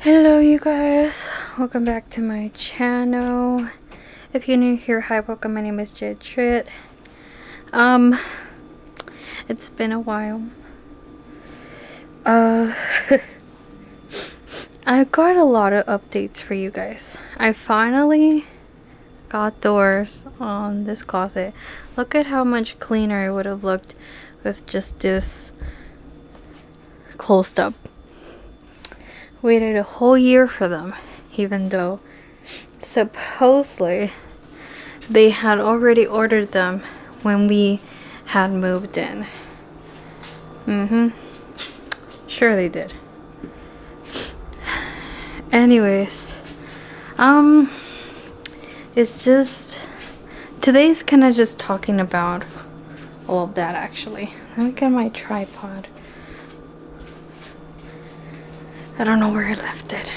Hello you guys, welcome back to my channel. If you're new here, hi, welcome. My name is Jitrit. It's been a while. I got a lot of updates for you guys. I finally got doors on this closet. Look at how much cleaner it would have looked with just this closed up. Waited a whole year for them, even though supposedly they had already ordered them when we had moved in. Sure they did. Anyways, it's just today's kind of just talking about all of that. Actually, let me get my tripod. I don't know where I left it,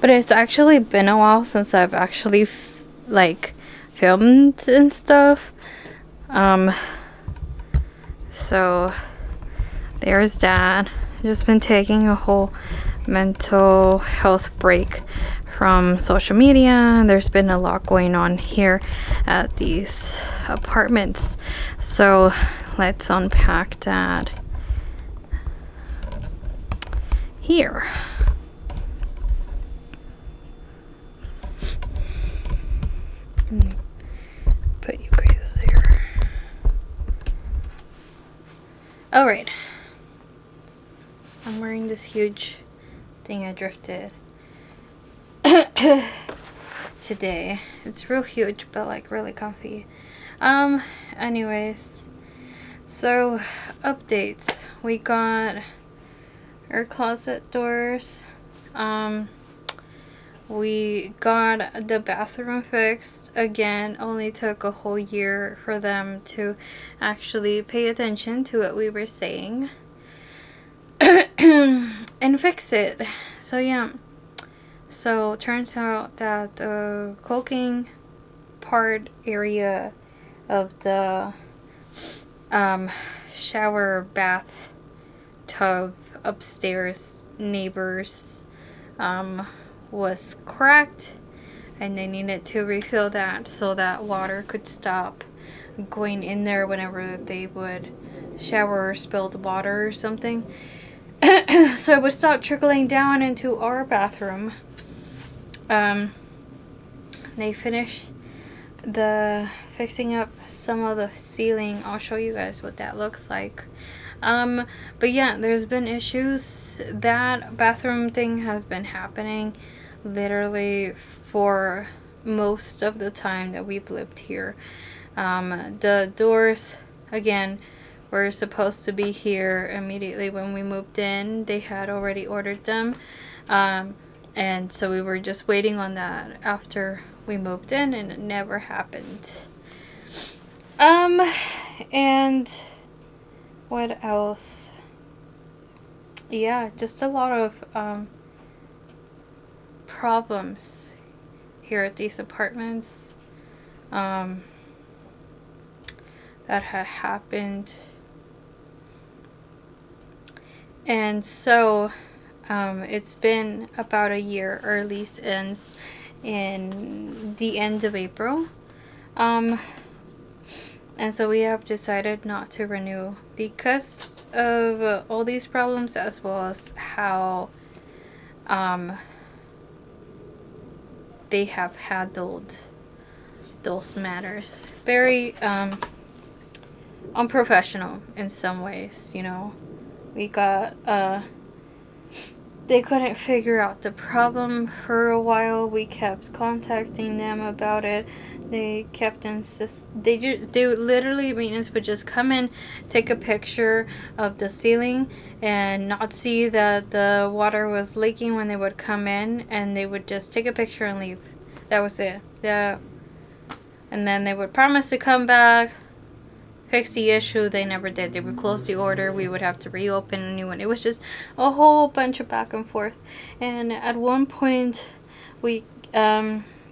but it's actually been a while since I've actually filmed and stuff. So there's that. I've just been taking a whole mental health break from social media. There's been a lot going on here at these apartments, so let's unpack that here. Put you guys there. Alright. I'm wearing this huge thing I drifted today. It's real huge, but like really comfy. Anyways, so updates. We got our closet doors. We got the bathroom fixed. Again, only took a whole year for them to actually pay attention to what we were saying and fix it. So yeah, so turns out that the caulking part area of the shower bath tub upstairs neighbors was cracked, and they needed to refill that so that water could stop going in there whenever they would shower or spilled water or something. So it would stop trickling down into our bathroom. They finished the fixing up some of the ceiling. I'll show you guys what that looks like. But yeah, there's been issues. That bathroom thing has been happening literally for most of the time that we've lived here. The doors, again, were supposed to be here immediately when we moved in. They had already ordered them, and so we were just waiting on that after we moved in, and it never happened. And what else? Yeah, just a lot of problems here at these apartments that had happened. And so it's been about a year. Our lease ends in the end of April, and so we have decided not to renew because of all these problems, as well as how they have handled those matters. Very unprofessional in some ways, you know. We got they couldn't figure out the problem for a while. We kept contacting them about it. They kept they literally, maintenance would just come in, take a picture of the ceiling and not see that the water was leaking when they would come in, and they would just take a picture and leave. That was it. And then they would promise to come back, fix the issue. They never did. They would close the order. We would have to reopen a new one. It was just a whole bunch of back and forth. And at one point we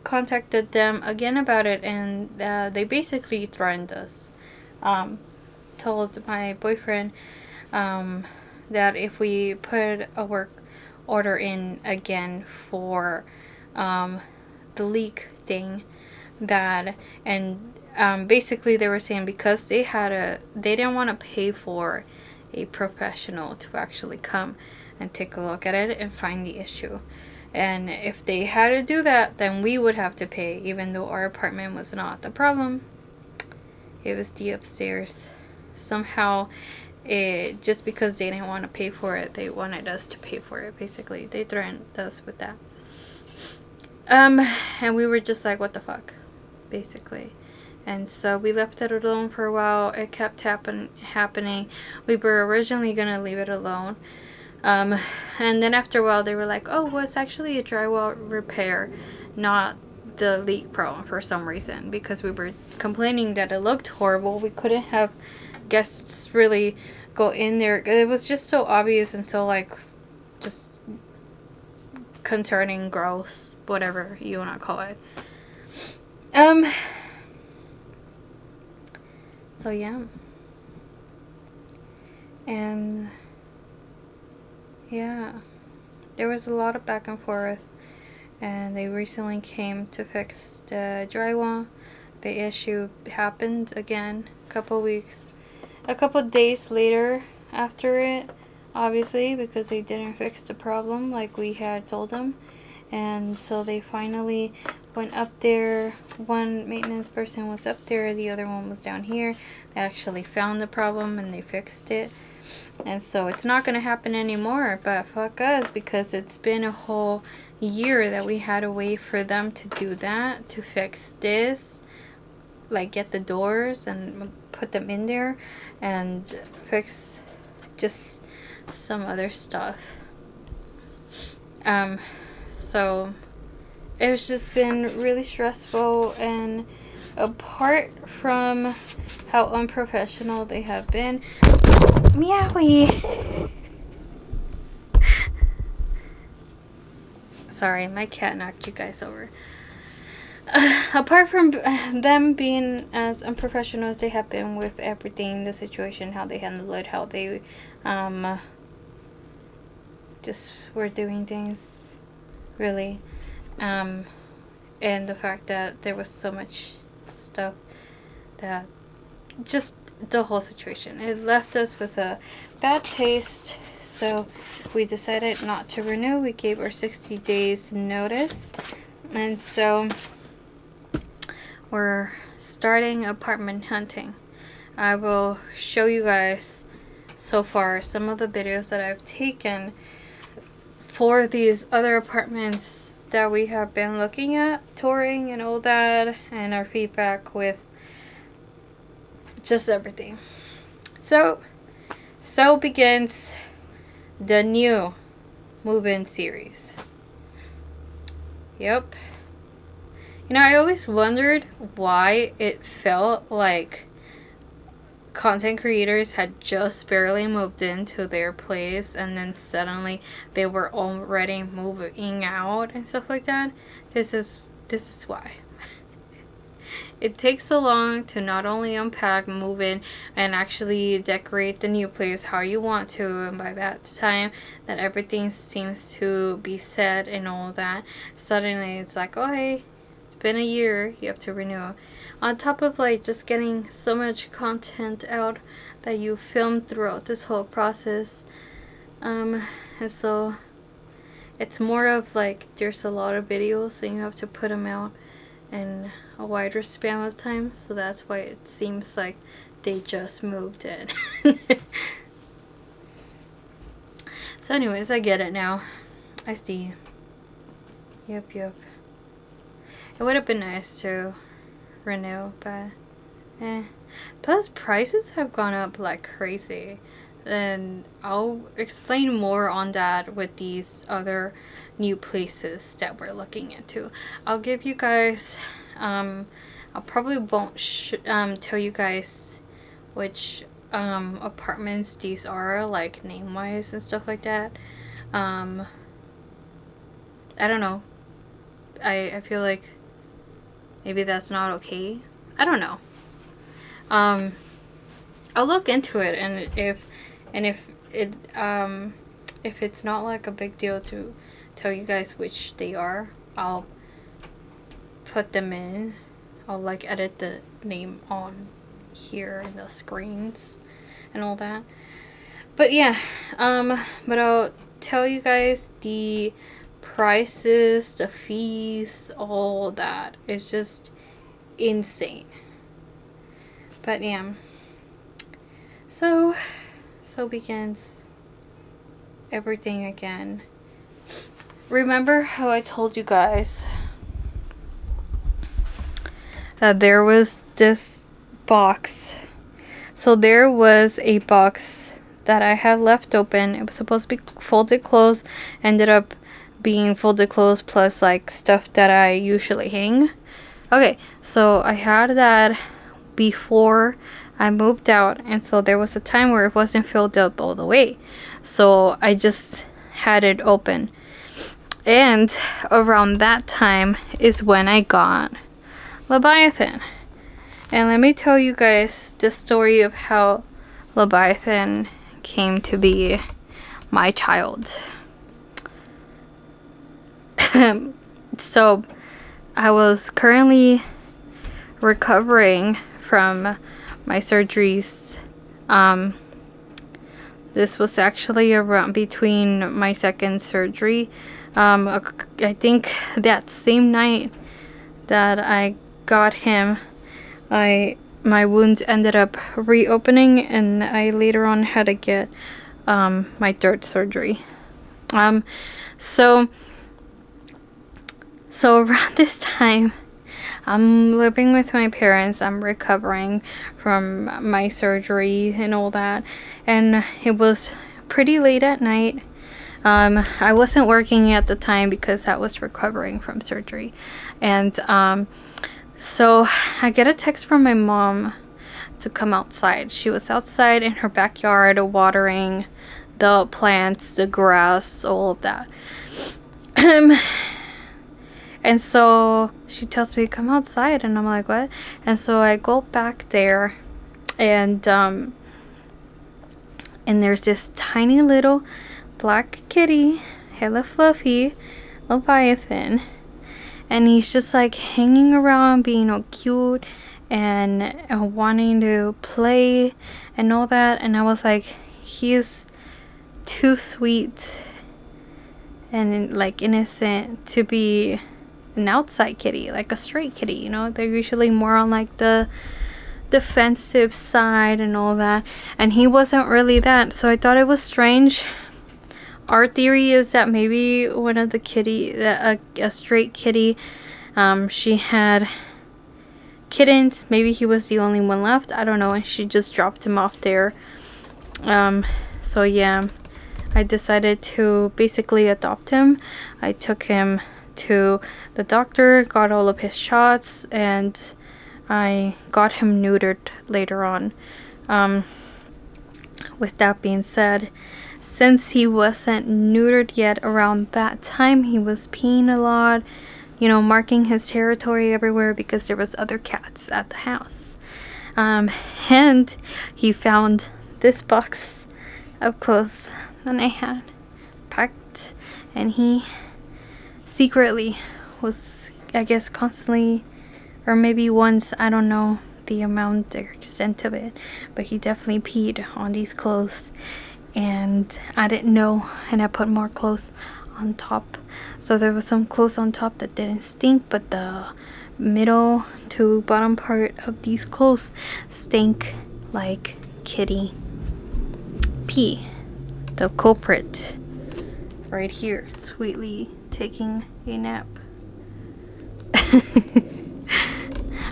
contacted them again about it, and they basically threatened us. Told my boyfriend that if we put a work order in again for the leak thing. That and basically they were saying because they didn't want to pay for a professional to actually come and take a look at it and find the issue. And if they had to do that, then we would have to pay, even though our apartment was not the problem. It was the upstairs. Somehow, just because they didn't want to pay for it, they wanted us to pay for it. Basically, they threatened us with that. And we were just like, what the fuck, basically. And so we left it alone for a while. It kept happening. We were originally gonna leave it alone. And then after a while they were like, oh, well, it's actually a drywall repair, not the leak problem for some reason, because we were complaining that it looked horrible. We couldn't have guests really go in there. It was just so obvious and so like just concerning, gross, whatever you want to call it. So yeah. And yeah, there was a lot of back and forth, and they recently came to fix the drywall. The issue happened again a couple days later after it, obviously, because they didn't fix the problem like we had told them. And so they finally went up there. One maintenance person was up there, the other one was down here. They actually found the problem and they fixed it. And so it's not going to happen anymore, but fuck us, because it's been a whole year that we had to wait for them to do that, to fix this, like get the doors and put them in there and fix just some other stuff. So it's just been really stressful, and apart from how unprofessional they have been, meowie. Sorry, my cat knocked you guys over. Apart from them being as unprofessional as they have been with everything, the situation, how they handled it, how they just were doing things, really, and the fact that there was so much stuff that just the whole situation, it left us with a bad taste. So we decided not to renew. We gave our 60 days notice, and so we're starting apartment hunting. I will show you guys so far some of the videos that I've taken for these other apartments that we have been looking at, touring and all that, and our feedback with just everything. So begins the new move-in series. Yep. You know, I always wondered why it felt like content creators had just barely moved into their place and then suddenly they were already moving out and stuff like that. This is why. It takes so long to not only unpack, move in, and actually decorate the new place how you want to, and by that time that everything seems to be set and all that, suddenly it's like, oh hey, it's been a year, you have to renew. On top of like just getting so much content out that you filmed throughout this whole process, and so it's more of like there's a lot of videos, so you have to put them out in a wider span of time, so that's why it seems like they just moved in. So anyways, I get it now. I see. Yep. It would have been nice to renew, but plus prices have gone up like crazy, and I'll explain more on that with these other new places that we're looking into. I'll give you guys I probably won't tell you guys which apartments these are, like name wise and stuff like that. I don't know, I feel like maybe that's not okay. I don't know. I'll look into it, and if if it's not like a big deal to tell you guys which they are, I'll put them in. I'll like edit the name on here in the screens and all that. But yeah, but I'll tell you guys the prices, the fees, all that. It's just insane. But yeah, so begins everything again. Remember how I told you guys that there was this box? So there was a box that I had left open. It was supposed to be folded clothes, ended up being folded clothes plus like stuff that I usually hang. Okay, so I had that before I moved out, and so there was a time where it wasn't filled up all the way, so I just had it open. And around that time is when I got Leviathan. And let me tell you guys the story of how Leviathan came to be my child. So I was currently recovering from my surgeries. This was actually around between my second surgery. I think that same night that I got him, my wounds ended up reopening, and I later on had to get my third surgery. So around this time, I'm living with my parents. I'm recovering from my surgery and all that, and it was pretty late at night. I wasn't working at the time because I was recovering from surgery, and so I get a text from my mom to come outside. She was outside in her backyard watering the plants, the grass, all of that. And so she tells me to come outside, and I'm like, what? And so I go back there, and there's this tiny little black kitty, hella fluffy, Leviathan, and he's just like hanging around, being all cute and wanting to play and all that. And I was like, he's too sweet and like innocent to be an outside kitty, like a stray kitty, you know. They're usually more on like the defensive side and all that, and he wasn't really that. So I thought it was strange. Our theory is that maybe one of the kitty, a stray kitty, she had kittens. Maybe he was the only one left, I don't know, and she just dropped him off there. So yeah, I decided to basically adopt him. I took him to the doctor, got all of his shots, and I got him neutered later on. With that being said, since he wasn't neutered yet around that time, he was peeing a lot, you know, marking his territory everywhere because there was other cats at the house. And he found this box of clothes that I had packed, and he secretly was, I guess, constantly, or maybe once, I don't know the amount or extent of it, but he definitely peed on these clothes, and I didn't know, and I put more clothes on top. So there was some clothes on top that didn't stink, but the middle to bottom part of these clothes stink like kitty pee. The culprit right here, sweetly taking a nap.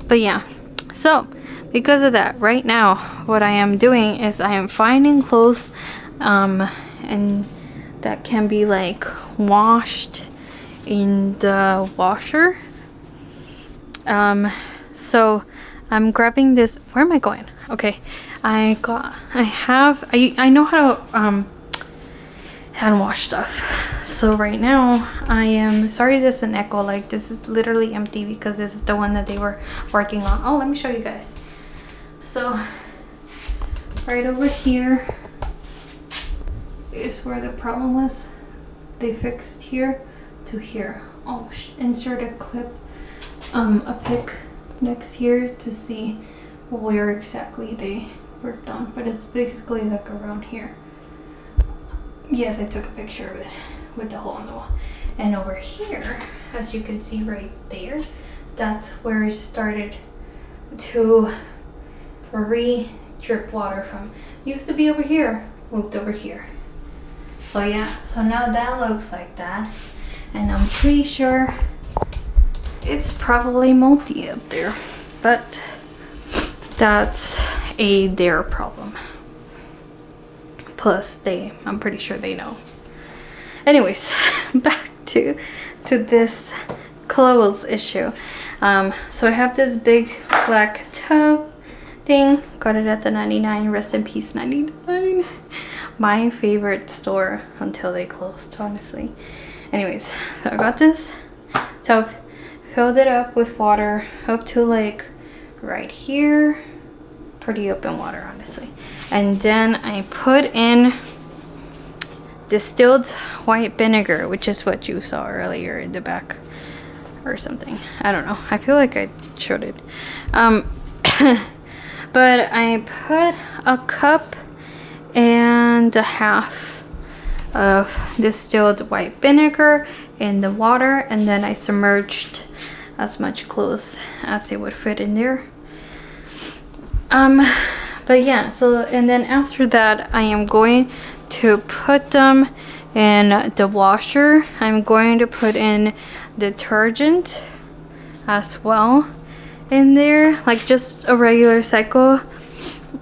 But yeah, so because of that, right now what I am doing is I am finding clothes and that can be like washed in the washer. So I'm grabbing this. Where am I going? Okay, I know how to hand wash stuff. So right now I am sorry, there's an echo. Like, this is literally empty because this is the one that they were working on. Oh, let me show you guys. So right over here is where the problem was. They fixed here to here. I'll insert a clip, a pic next here to see where exactly they worked on, but it's basically like around here. Yes, I took a picture of it with the hole in the wall. And over here, as you can see right there, that's where it started to re-drip water from. Used to be over here, moved over here. So yeah, so now that looks like that. And I'm pretty sure it's probably moldy up there, but that's their problem. Plus I'm pretty sure they know. Anyways, back to this clothes issue. So I have this big black tub thing. Got it at the 99. Rest in peace 99. My favorite store until they closed, honestly. Anyways, so I got this tub, filled it up with water up to like right here. Pretty open water, honestly. And then I put in distilled white vinegar, which is what you saw earlier in the back or something. I don't know. I feel like I showed it. But I put a cup and a half of distilled white vinegar in the water, and then I submerged as much clothes as it would fit in there. But yeah, so and then after that I am going to put them in the washer. I'm going to put in detergent as well in there, like just a regular cycle,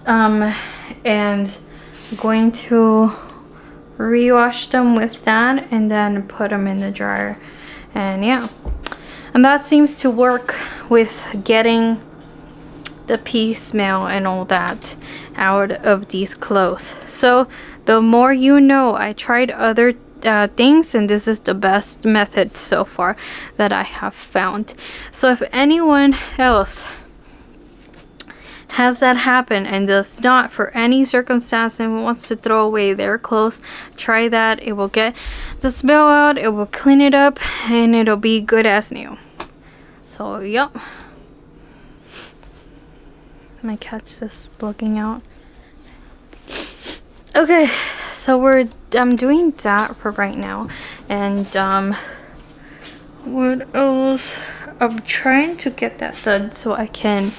and going to rewash them with that and then put them in the dryer. And yeah, and that seems to work with getting the pee smell and all that out of these clothes. So the more you know, I tried other things, and this is the best method so far that I have found. So if anyone else has that happen and does not for any circumstance and wants to throw away their clothes, try that. It will get the smell out, it will clean it up, and it'll be good as new. So yep, my cat's just looking out. Okay, so I'm doing that for right now. And what else? I'm trying to get that done so I can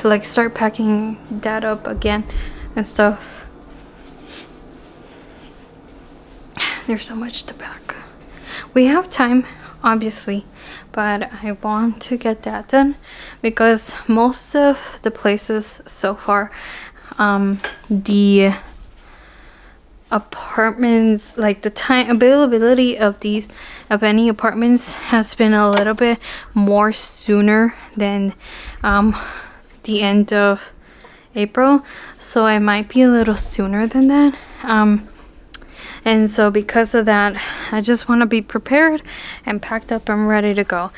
like start packing that up again and stuff. There's so much to pack. We have time, obviously, but I want to get that done because most of the places so far, the apartments, like the time availability of any apartments has been a little bit more sooner than the end of April, so I might be a little sooner than that. And so because of that, I just want to be prepared and packed up and ready to go.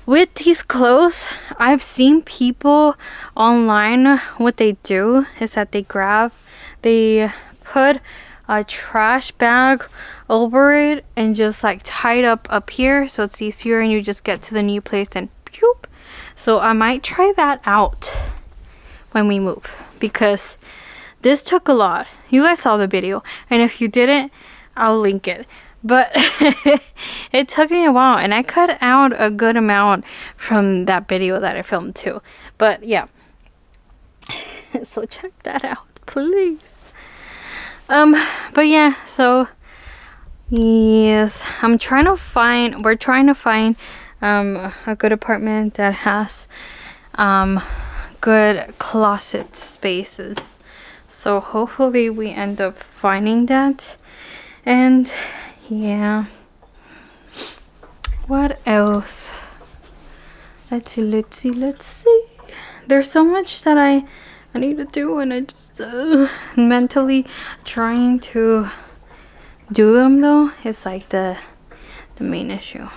With these clothes, I've seen people online, what they do is that they put a trash bag over it and just like tie it up here so it's easier, and you just get to the new place and poof. So I might try that out when we move, because this took a lot. You guys saw the video, and if you didn't, I'll link it. But it took me a while, and I cut out a good amount from that video that I filmed too. But yeah, so check that out, please. But yeah, so yes, we're trying to find a good apartment that has good closet spaces. So hopefully we end up finding that. And yeah, what else? Let's see. There's so much that I need to do, and I just mentally trying to do them though is like the main issue.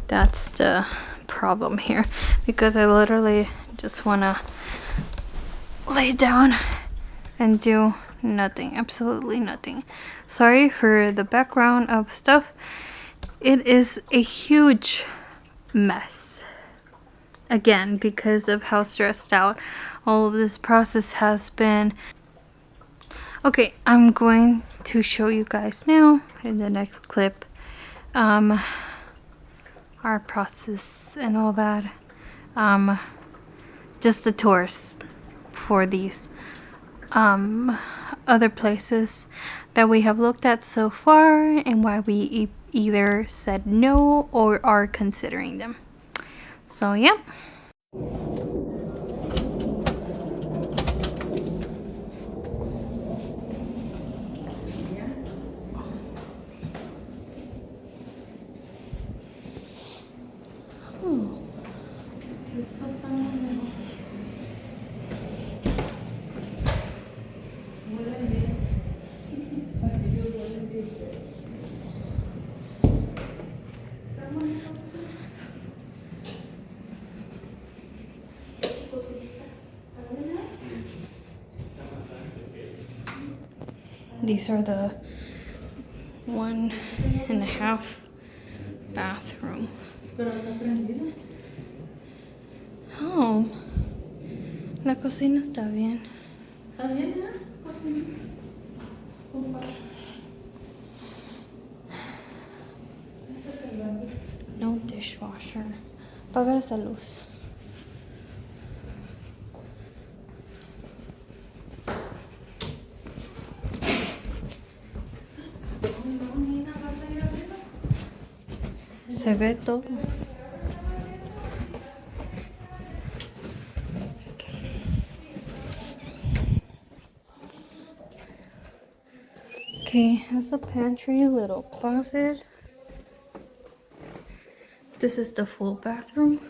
That's the problem here, because I literally just want to lay down and do nothing, absolutely nothing. Sorry for the background of stuff. It is a huge mess. Again, because of how stressed out all of this process has been. Okay, I'm going to show you guys now in the next clip our process and all that. Just the tours for these other places that we have looked at so far and why we either said no or are considering them. So yeah. These are the 1.5 bathroom. Oh, la cocina está bien. ¿Está bien, cocina? No dishwasher. Apaga esa luz. Se ve todo. Okay, has a pantry, little closet. This is the full bathroom.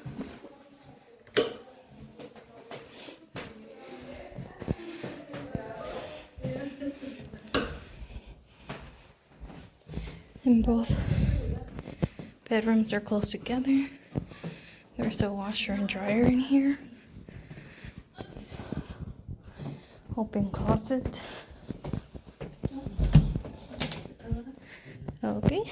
And both bedrooms are close together. There's a washer and dryer in here. Open closet. Okay.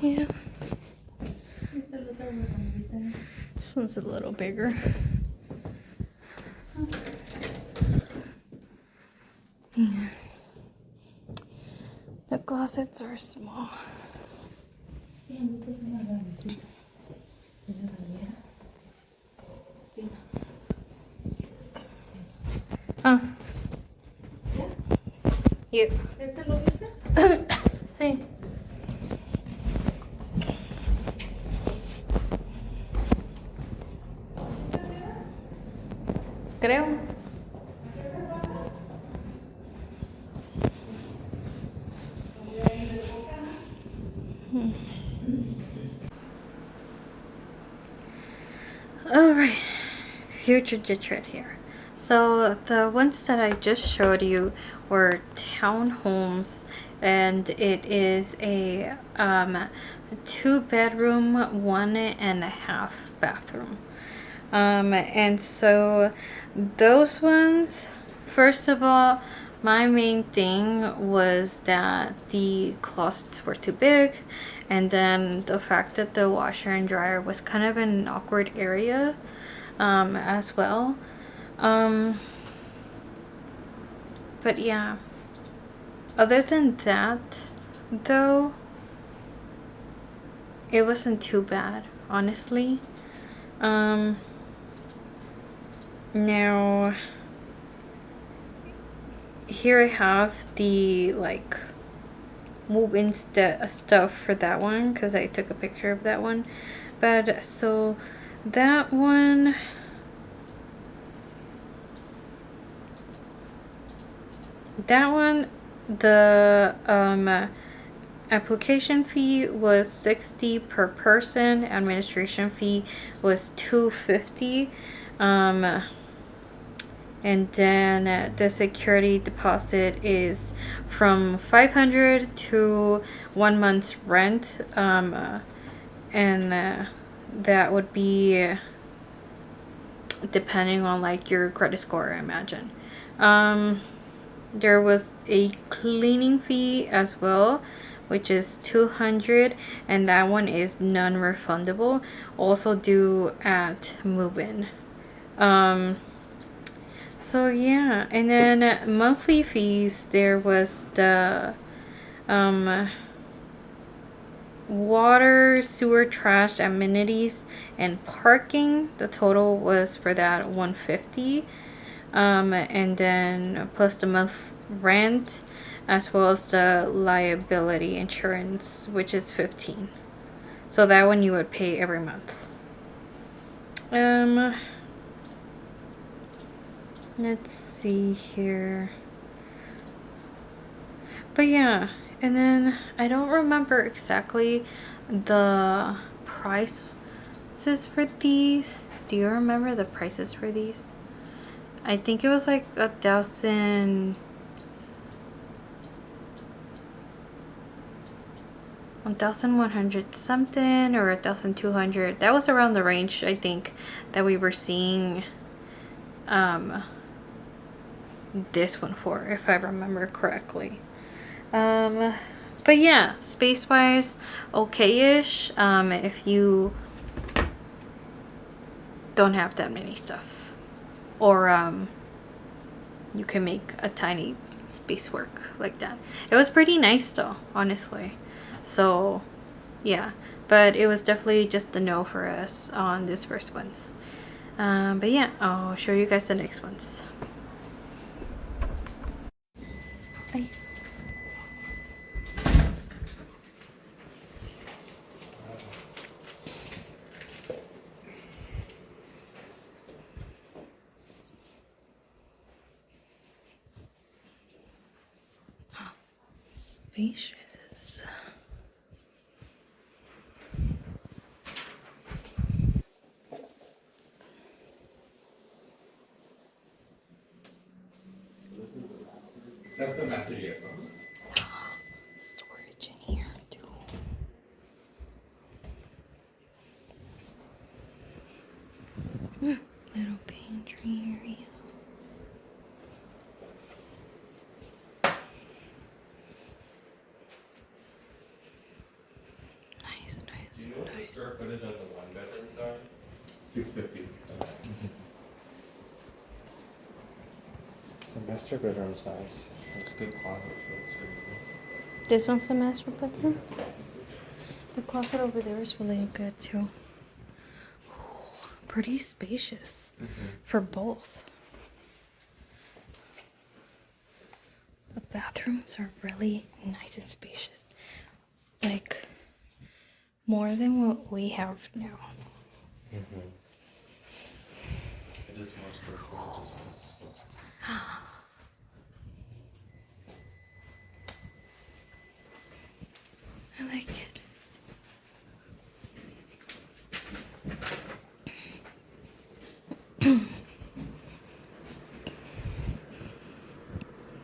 Yeah. This one's a little bigger. Yeah. The closets are small. Yeah. ¿Este lo viste? Sí. Creo. Alright, future ditch right here. So the ones that I just showed you were townhomes, and it is a 2-bedroom, 1.5 bathroom. And so those ones, first of all, my main thing was that the closets were too big, and then the fact that the washer and dryer was kind of in an awkward area as well. But yeah, other than that though, it wasn't too bad, honestly. Now here I have the like move-in stuff for that one, because I took a picture of that one. But so that one, the application fee was $60 per person. Administration fee was $250. And then the security deposit is from $500 to 1 month's rent. And that would be depending on like your credit score, I imagine. There was a cleaning fee as well, which is 200, and that one is non-refundable, also due at move-in. So yeah, and then monthly fees, there was the water, sewer, trash, amenities, and parking. The total was for that 150. And then plus the month rent, as well as the liability insurance, which is 15. So that one you would pay every month. Let's see here. But yeah, and then I don't remember exactly the prices for these. Do you remember the prices for these? I think it was like 1,100 something, or 1,200. That was around the range, I think, that we were seeing this one for, if I remember correctly. But yeah, space wise, okay-ish. If you don't have that many stuff, or you can make a tiny space work like that. It was pretty nice though, honestly. So yeah, but it was definitely just a no for us on this first ones. But yeah, I'll show you guys the next ones. Bye. Spacious. That's the method you get from. Storage in here too. Little pantry area. Nice. Do you know what the square footage of the one bedrooms are? 650. The master bedroom's nice. There's good closet space for you. This one's the master bedroom. The closet over there is really good too. Pretty spacious for both. The bathrooms are really nice and spacious. Like more than what we have now. It is more square footage. I like it.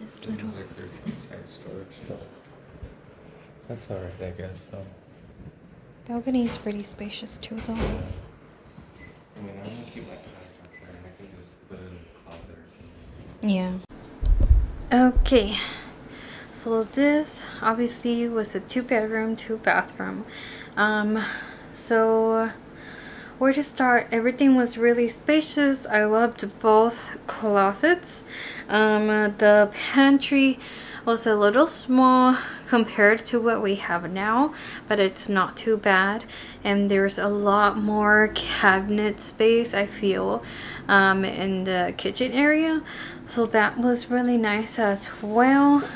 This little Like there's inside storage though. That's alright, I guess. So. balcony is pretty spacious too, though. I mean, I'm gonna keep my kayak up there, and I can just put it in the closet or something. Yeah. Okay. So this obviously was a 2-bedroom, 2-bathroom. So where to start? Everything was really spacious. I loved both closets. The pantry was a little small compared to what we have now, but it's not too bad. And there's a lot more cabinet space, I feel, in the kitchen area. So that was really nice as well.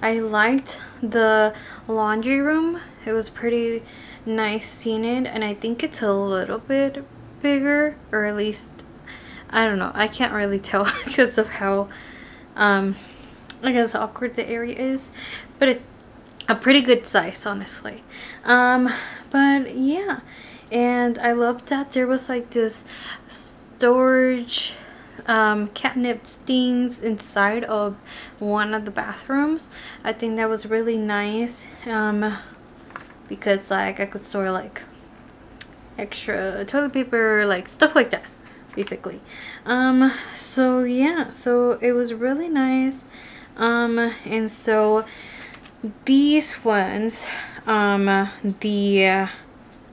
I liked the laundry room. It was pretty nice seeing it, and I think it's a little bit bigger, or at least I don't know, I can't really tell because of how I guess awkward the area is, but it's a pretty good size, honestly. But yeah, and I loved that there was like this storage catnip things inside of one of the bathrooms. I think that was really nice, because like I could store like extra toilet paper, like stuff like that, basically. So yeah, so it was really nice. And so these ones, the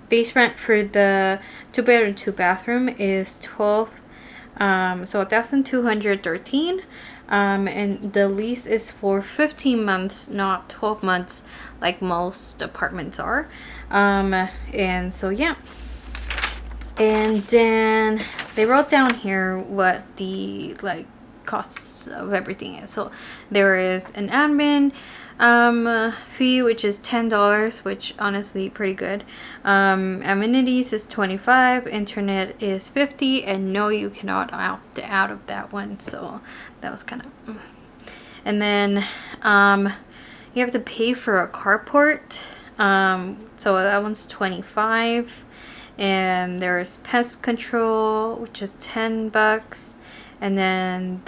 base rent for the 2-bedroom 2-bathroom is 12, so 1,213. And the lease is for 15 months, not 12 months like most apartments are. And so yeah, and then they wrote down here what the like costs of everything is. So there is an admin fee, which is $10, which honestly pretty good. Amenities is $25, internet is $50, and no, you cannot opt out of that one, so that was kind of and then you have to pay for a carport, so that one's $25. And there's pest control, which is $10, and then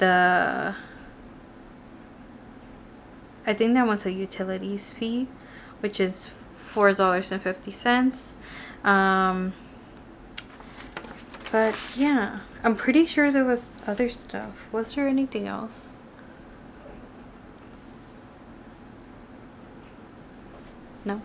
I think that one's a utilities fee, which is $4.50. But yeah, I'm pretty sure there was other stuff. Was there anything else? No,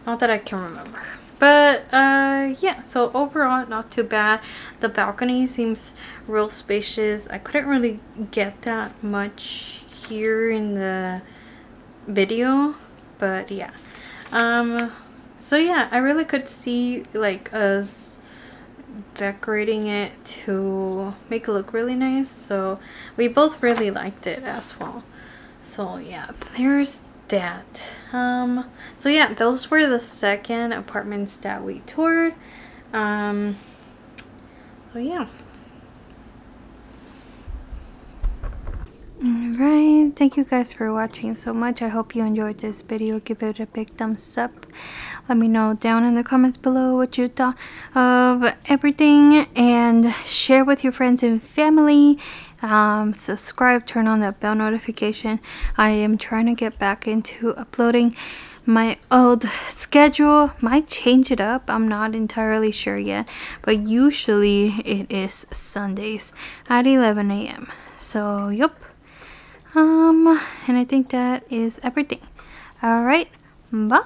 not that I can remember. But yeah, so overall not too bad. The balcony seems real spacious. I couldn't really get that much here in the video, but yeah. So yeah, I really could see like us decorating it to make it look really nice, so we both really liked it as well. So yeah, there's that. So yeah, those were the second apartments that we toured. So yeah. Alright, thank you guys for watching so much. I hope you enjoyed this video. Give it a big thumbs up. Let me know down in the comments below what you thought of everything, and share with your friends and family. Subscribe, turn on that bell notification. I am trying to get back into uploading. My old schedule might change it up, I'm not entirely sure yet, but usually it is Sundays at 11 a.m. so yep. And I think that is everything. All right, bye.